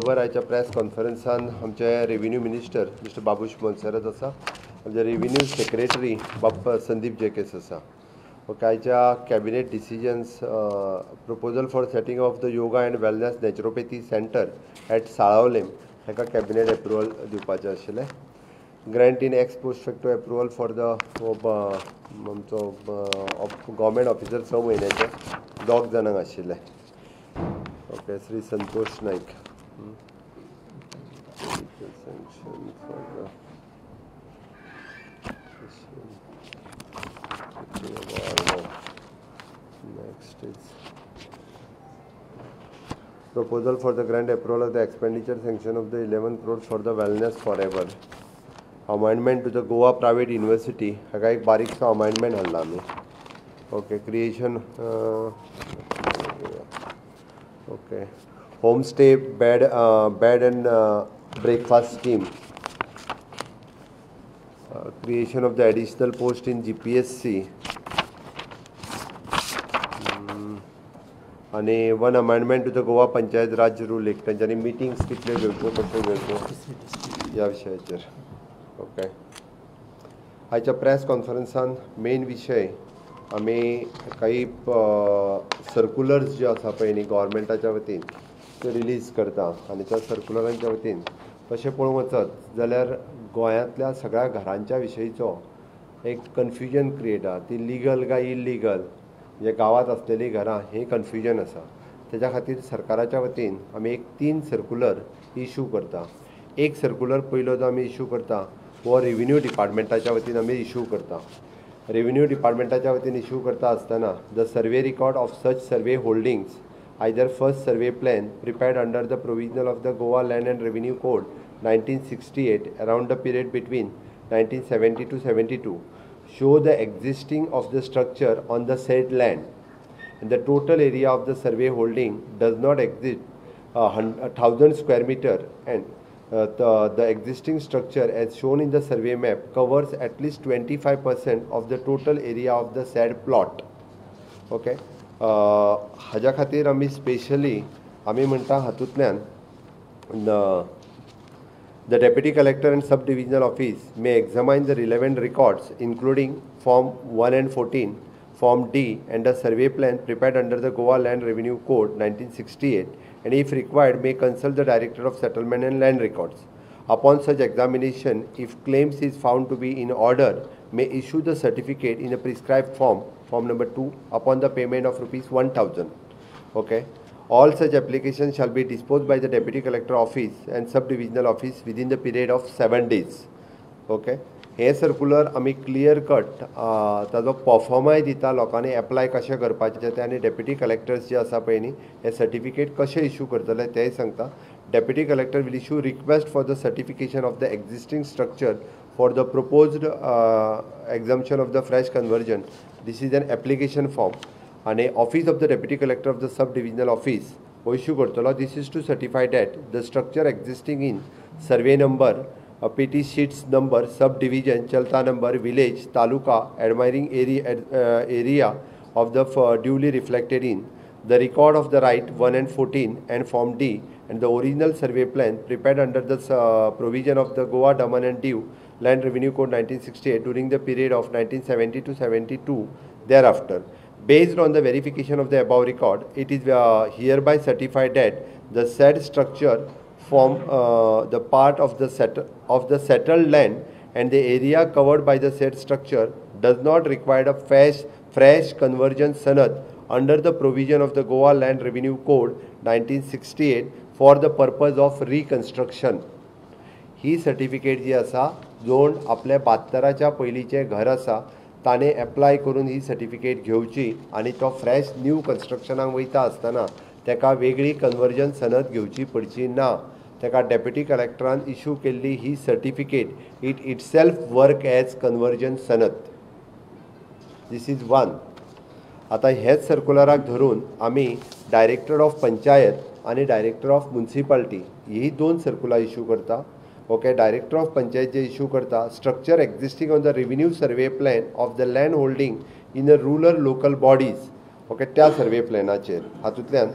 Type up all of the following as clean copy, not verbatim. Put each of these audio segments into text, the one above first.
आयच्या प्रेस कॉन्फरन्सान आमचे revenue minister mister Babush Monserrate आसा, आमचे रेव्हेन्यू सेक्रेटरी संदीप जेकेस आसा. ओके, आयच्या cabinet decisions proposal for setting of the yoga and wellness naturopathy centre at Salaulim हाका कॅबिनेट एप्रुवल दिवपाचें आशिल्लें. Grant in ex post facto approval for the आमचो गव्हर्मेंट ऑफिसर 6 म्हयन्याचे 2 जाणांक आशिल्ले. Okay, Shri Santosh Naik. Next is proposal for the grant approval of the expenditure sanction of the 11 crores for the wellness forever. Amendment to the Goa Private University. हाका एक बारीकसो amendment हाडला आमी. Okay, creation okay homestay bed and breakfast scheme, creation of the additional post in GPSC, आणि one amendment to the Goa panchayat Raj rule एक तांच्यांनी meetings कितल्यो घेवच्यो कश्यो घेवच्यो ह्या विशयाचेर. ओके, आयच्या प्रेस कॉन्फरन्सान मेन विशय आमी काही सर्क्युलर्स जे आसा पळय न्ही गव्हर्मेंटाच्या वतीन ते रिलीज करता, आनी त्या सर्क्युलरांच्या वतीन तशें पळोवंक वचत जाल्यार गोंयांतल्या सगळ्या घरांच्या विशयीचो एक कन्फ्युजन क्रिएट आसा. ती लिगल काय इल्लिगल, जे गांवांत आसलेलीं घरां हें कन्फ्युजन आसा. तेज्या खातीर सरकाराच्या वतीन आमी एक 3 सर्क्युलर इश्यू करता. एक सर्क्युलर पयलो जो आमी इश्यू करता हो रेव्हेन्यू डिपार्टमेंटाच्या वतीन आमी इश्यू करता. रेव्हेन्यू डिपार्टमेंटाच्या वतीन इश्यू करता आसतना the survey record of such survey holdings either first survey plan prepared under the provisional of the Goa Land and Revenue Code 1968 around the period between 1970 to 72 show the existing of the structure on the said land, and the total area of the survey holding does not exceed 1,000 square meter, and the existing structure as shown in the survey map covers at least 25% of the total area of the said plot. Okay, हाज्या खातीर आमी specially आमी म्हणटा हातूंतल्यान the deputy collector and sub divisional office may examine the relevant records including form 1 and 14, form D and a survey plan prepared under the Goa Land Revenue Code 1968, and if required may consult the Director of Settlement and Land Records. Upon such examination, if claims is found to be in order, may issue the certificate in a prescribed form, form number 2, upon the payment of rupees 1,000. Okay, all such applications shall be disposed by the Deputy Collector Office and Sub-Divisional Office within the period of 7 days. Okay, हे circular आमी clear cut ताजो परफॉर्माय दिता, लोकांनी apply कशें करपाचें तें, आनी deputy collectors जे आसा पळय न्ही हे सर्टिफिकेट कशें इश्यू करतले तेंय सांगता. Deputy collector will issue request for the certification of the existing structure for the proposed exemption of the fresh conversion. This is an application form, and office of the deputy collector of the sub-divisional office issue करतलो. This is to certify that the structure existing in survey number, PT sheets number, subdivision, chalta number, village, taluka, admiring area of the duly reflected in the record of the right 1 and 14 and form D, and the original survey plan prepared under the provision of the Goa Daman and Diu Land Revenue Code 1968 during the period of 1970 to 72 thereafter. Based on the verification of the above record, it is hereby certified that the said structure form the part of the settled land, and the area covered by the said structure does not require a fresh conversion sanad under the provision of the Goa Land Revenue Code 1968 for the purpose of reconstruction. ही certificate जी आसा, जोण आपल्या 72च्या पयलींचें घर आसा ताणें apply करून ही सर्टिफिकेट घेवची, आनी तो फ्रेश न्यू कन्स्ट्रक्शनाक वयता आसतना तेका वेगळी कन्वर्जन सनद घेवची पडची ना. तेका डेप्युटी कलेक्टरान इश्यू केल्ली ही certificate itself work as conversion sanad. This is one. आता हेच सर्क्युलराक धरून आमी डायरेक्टर ऑफ पंचायत आनी डायरेक्टर ऑफ म्युनिसिपालिटी ही 2 सर्क्युलर इश्यू करता. ओके, डायरेक्टर ऑफ पंचायत जे इश्यू करता structure existing on the revenue survey plan of the land holding in the rural local bodies. Okay, त्या सर्वे प्लॅनाचेर हातूंतल्यान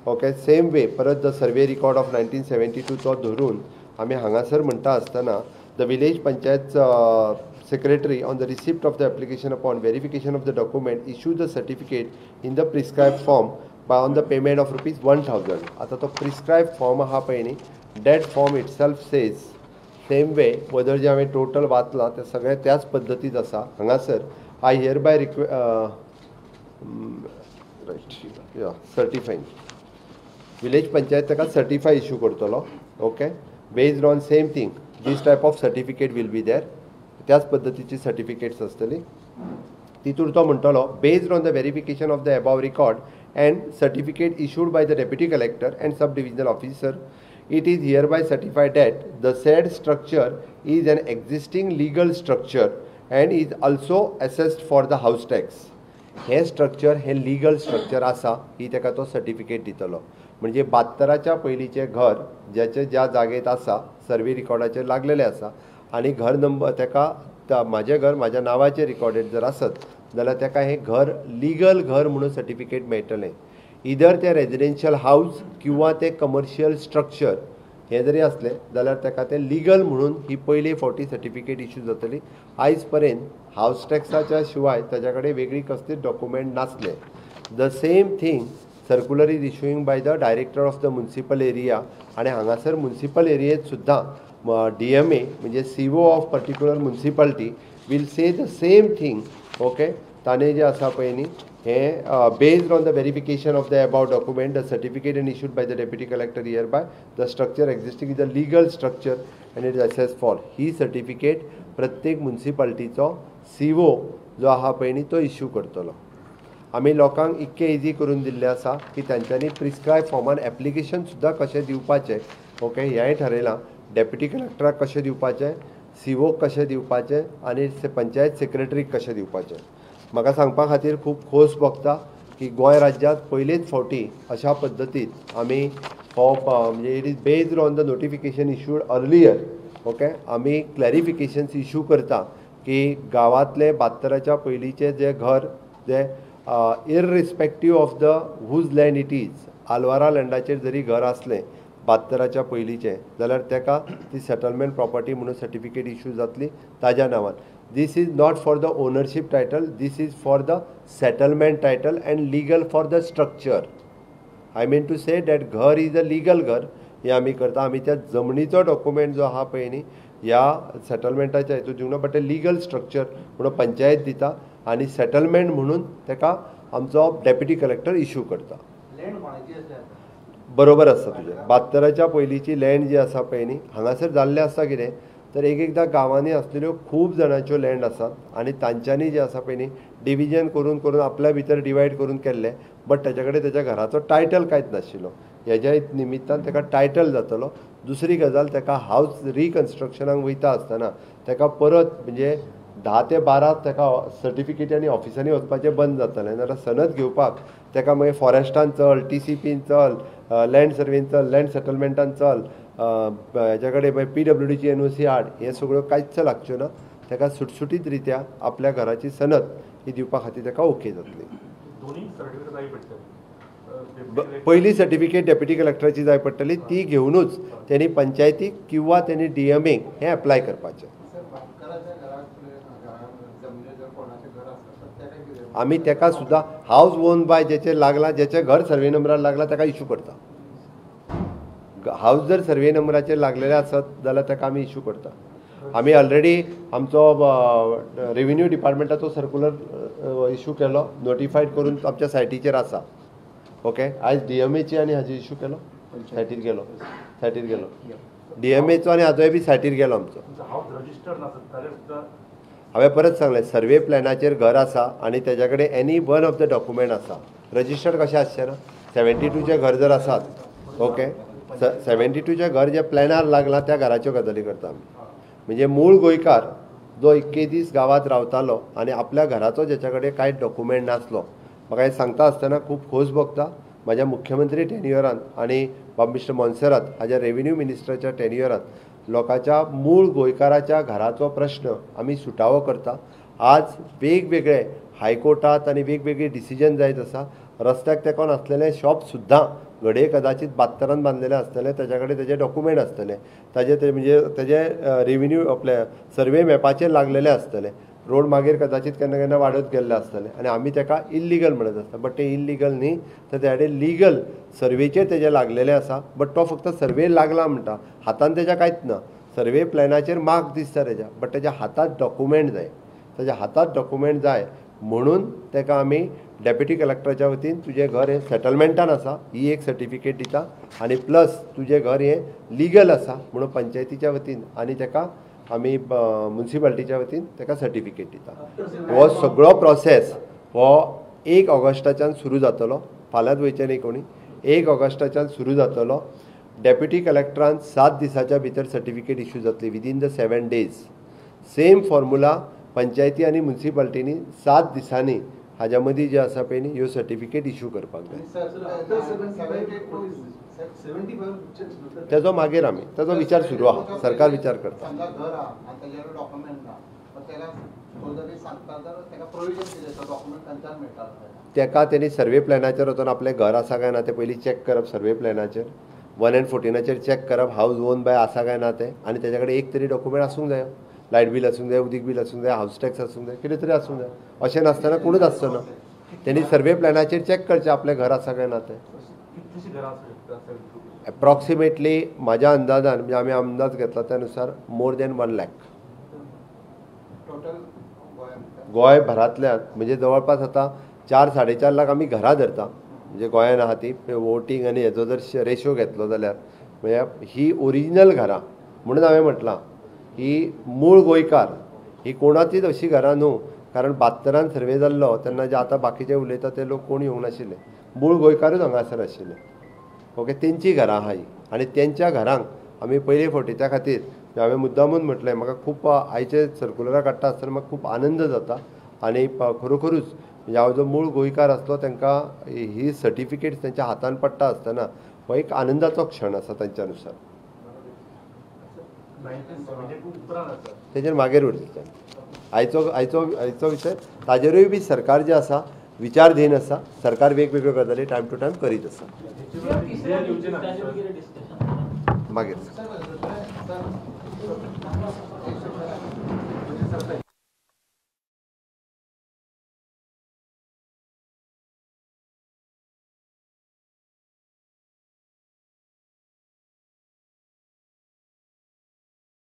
ओके सेम वे परत the survey record of 1972 तो धरून आमी हांगासर म्हणटा आसतना the village panchayat secretary on the receipt of the application upon verification of the document issue the certificate in the prescribed form by on the payment of ₹1000. आता तो prescribed form हा पळय न्ही that form itself says same way whether जे हांवें total वाचला ते सगळे त्याच पद्दतीत आसा हांगासर I hereby certifying village panchayat ताका सर्टिफाय इश्यू करतलो okay based on same thing this type of certificate will be there त्याच पद्दतीची सर्टिफिकेट्स आसतली तितूर तो म्हणटलो based on the verification of the above record and certificate issued by the deputy collector and sub divisional officer it is hereby certified that the said structure is an existing legal structure and is also assessed for the house tax हे structure हे legal structure आसा ही ताका तो certificate दितलो म्हणजे 72च्या पयलींचे घर ज्याचे ज्या जागेत आसा सर्वे रिकॉर्डाचेर लागलेले आसा आणि घर नंबर ताका म्हाजें घर म्हाज्या नांवाचेर रिकॉर्डेड जर आसत जाल्यार ताका हें घर लीगल घर म्हणून सर्टिफिकेट मेळटलें इधर ते रेजिडेन्शियल हाऊस किंवा ते कमर्शियल स्ट्रक्चर हे जरी असलें जाल्यार ताका तें लीगल म्हणून ही पयली फावटी सर्टिफिकेट इश्यू जातली आयज पर्यंत हाऊस टॅक्साच्या शिवाय ताच्या कडेन वेगळी कसलीच डॉक्युमेंट नासले the same thing circular is issuing by the director of the municipal area आणि हांगासर म्युनिसिपल एरियेत सुद्दां DMA म्हणजे CO of particular municipality will say the same thing okay ताणें जें आसा पळय न्ही हें based on the verification of the about document the certificate and issued by the deputy collector here by the structure existing is the legal structure and it is assess for he certificate प्रत्येक म्युनिसिपालिटीचो CO जो आहा पळय न्ही तो issue करतलो आमी लोकांक इतके इजी करून दिल्ले आसा की तांच्यांनी प्रिस्क्रायब फॉर्मान एप्लिकेशन सुद्दां कशें दिवपाचें ओके हेंय थारयलां डेप्युटी कलेक्टराक कशें दिवपाचें CO कशें दिवपाचें आनी पंचायत सेक्रेटरीक कशें दिवपाचें म्हाका सांगपा खातीर खूब खोस भोगता की गोंय राज्यांत पयलेच फावटी अशा पद्दतीत आमी हो म्हणजे it is based on the notification issued earlier okay आमी क्लॅरिफिकेशन्स इश्यू करता की गांवांतले 72च्या पयलींचे जे घर जे irrespective of the whose land it is आलवारा लँडाचेर जरी घर आसलें 72च्या पयलींचें जाल्यार ताका ती सेटलमेंट प्रॉपर्टी म्हणून सर्टिफिकेट इश्यू जातली ताज्या नांवान this is not for the ownership title this is for the settlement title and legal for the structure I mean to say that घर इज अ लीगल घर हे आमी करता आमी त्या जमनीचो डॉक्युमेंट जो आहा पळय न्ही ह्या सेटलमेंटाच्या हितून दिवना बट लीगल स्ट्रक्चर म्हणून पंचायत दिता आनी सेटलमेंट म्हणून ताका आमचो डेप्युटी कलेक्टर इश्यू करता बरोबर आसा तुजें 72च्या पयलींची लँड जी आसा पळय न्ही हांगासर जाल्लें आसा कितें तर एकदां गांवांनी आसलेल्यो खूब जाणांच्यो लँड आसात आनी तांच्यांनी जे आसा पळय न्ही डिविजन करून करून आपल्या भितर डिवायड करून केल्लें बट ताच्या कडेन ताच्या घराचो टायटल कांयच नाशिल्लो हेज्या निमित्तान ताका टायटल जातलो दुसरी गजाल ताका हावस रिकन्स्ट्रक्शनाक वयता आसतना ताका परत म्हणजे 10 ते 12 ताका सर्टिफिकेट आनी ऑफिसांनी वचपाचें बंद जातलें नाल्यार सनद घेवपाक ताका मागीर फॉरेस्टान चल TCPन चल लँड सर्वेन चल लँड सेटलमेंटान चल हेच्या कडेन मागीर PWDची NOC हाड हें सगळ्यो कांयच लागच्यो ना ताका सुटसुटीत रित्या आपल्या घराची सनद ही दिवपा खातीर ताका ओके जातली पयली सर्टिफिकेट डेप्युटी कलेक्टराची जाय पडटली ती घेवनूच त्यांनी पंचायतीक किंवा त्यांनी DMAक हें एप्लाय करपाचें आमी ताका सुद्दां हावस ओन बाय जेचेर लागला जेचें घर सर्वे नंबरार लागला ताका इश्यू करता हावस जर सर्वे नंबराचेर लागलेले आसत जाल्यार ताका आमी इश्यू करता आमी ऑलरेडी आमचो रेव्हेन्यू डिपार्टमेंटाचो सर्क्युलर इश्यू केलो नोटिफायड करून आमच्या सायटीचेर आसा ओके आयज DMAची आनी हाजी इश्यू केलो सायटीर गेलो DMAचो आनी हाजोय बी सायटीर गेलो आमचो हांवें परत सांगलें सर्वे प्लॅनाचेर घर आसा आनी तेज्या कडेन any one of the document आसा रजिस्टर्ड कशें आसचें ना 72चे घर जर आसात ओके 72चे घर जे प्लॅनार लागला त्या घराच्यो गजाली करता आमी म्हणजे मूळ गोंयकार जो 21 दीस गांवांत रावतालो आनी आपल्या घराचो जेच्या कडेन कांयच डॉक्युमेंट नासलो म्हाका हें सांगता आसतना खूब खोस भोगता म्हाज्या मुख्यमंत्री टेन्युअरांत आनी मिस्टर मोन्सेरात हाज्या रेव्हेन्यू मिनिस्टराच्या टेन्युअरांत लोकांच्या मूळ गोंयकाराच्या घराचो प्रश्न आमी सुटावो करता आज वेगवेगळे हायकोर्टात आनी वेगवेगळे डिसिजन जायत आसा रस्त्याक तेकोन आसलेले शॉप सुद्दां घडये कदाचित 72 बांधलेले आसतले, त्याच्याकडे त्याचे डॉक्युमेंट आसतले, ताजे म्हणजे त्याचे रेव्हेन्यू आपल्या सर्वे मॅपाचेर लागलेले आसतले, रोड मागीर कदाचित केन्ना केन्ना वाडत गेल्ले आसतले आनी आमी ताका इल्लिगल म्हणत आसता. बट ते इल्लिगल न्ही, तर त्या कडेन लिगल सर्वेचेर तेजे लागलेले आसा. बट तो फक्त सर्वे लागला म्हणटा, हातान तेच्या कांयच ना. सर्वे प्लॅनाचेर मार्क दिसता तेज्या, बट तेज्या हातांत डॉक्युमेंट जाय. तेज्या हातांत डॉक्युमेंट जाय म्हणून ताका आमी डेप्युटी कलेक्टराच्या वतीन तुजें घर हें सेटलमेंटान आसा ही एक सर्टिफिकेट दिता आनी प्लस तुजें घर हें लिगल आसा म्हणून पंचायतीच्या वतीन आनी ताका आमी म्युन्सिपालिटीच्या वतीन ताका सर्टिफिकेट दिता. हो सगळो प्रोसेस हो 1 ऑगस्टाच्यान सुरू जातलो. फाल्यांच वयचें न्ही कोणी. 1 ऑगस्टाच्यान सुरू जातलो. डेप्युटी कलेक्टरान 7 दिसाच्या भितर सर्टिफिकेट इश्यू जातली within the 7 days. Same formula पंचायती आनी म्युन्सिपालिटीनी 7 दिसांनी हाज्या मदीं जे आसा पळय न्ही ह्यो सर्टिफिकेट इश्यू करपाक जाय. तेजो मागीर आमी तेजो विचार सुरू आहा, सरकार विचार करता. ताका तेणी सर्वे प्लॅनाचेर वचून आपलें घर आसा काय ना तें पयलीं चॅक करप. सर्वे प्लॅनाचेर 1 and 14 चॅक करप हावज ओन बाय आसा काय ना तें, आनी तेच्या कडेन एक तरी डॉक्युमेंट आसूंक जाय. लायट बील आसूंक जाय, उदीक बील आसूंक जाय, हावस टॅक्स आसूंक जाय, कितें तरी आसूंक जाय. अशें नासतना कोणूच आसतना तेणी सर्वे प्लॅनाचेर चॅक करचें आपलें घर आसा काय ना तें. एप्रॉक्सिमेटली म्हाज्या अंदाजान म्हणजे आमी अंदाज घेतला त्या नुसार मोर दॅन 1 lakh गोंय भरांतल्यान. म्हणजे जवळपास आतां 4-4.5 लाख आमी घरां धरता म्हणजे गोंयांत आहा ती. वोटींग आनी हेजो जर रेशो घेतलो जाल्यार म्हणजे ही ओरिजिनल घरां म्हणून हांवें म्हटलां ही मूळ गोंयकार ही कोणाचीच अशी घरां न्हू. कारण 72 सर्वे जाल्लो तेन्ना जे आतां बाकीचे उलयता ते लोक कोण येवंक नाशिल्ले. मूळ गोंयकारूच हांगासर आशिल्ले. ओके, तेंची घरां आहा ही आनी तेंच्या घरांक आमी पयले फावटी त्या खातीर हांवें मुद्दामून म्हटलें म्हाका खूब आयचे सर्कुलरां काडटा आसतना म्हाका खूब आनंद जाता आनी खरोखरूच म्हणजे हांव जो मूळ गोंयकार आसलो तांकां ही सर्टिफिकेट तेंच्या हातान पडटा आसतना हो एक आनंदाचो क्षण आसा तांच्या नुसार. तेजेर मागीर उरता आयचो विशय. ताजेरूय बी सरकार जे आसा विचारधीन आसा. सरकार वेगवेगळ्यो गजाली टायम टू टायम करीत आसा. मागीर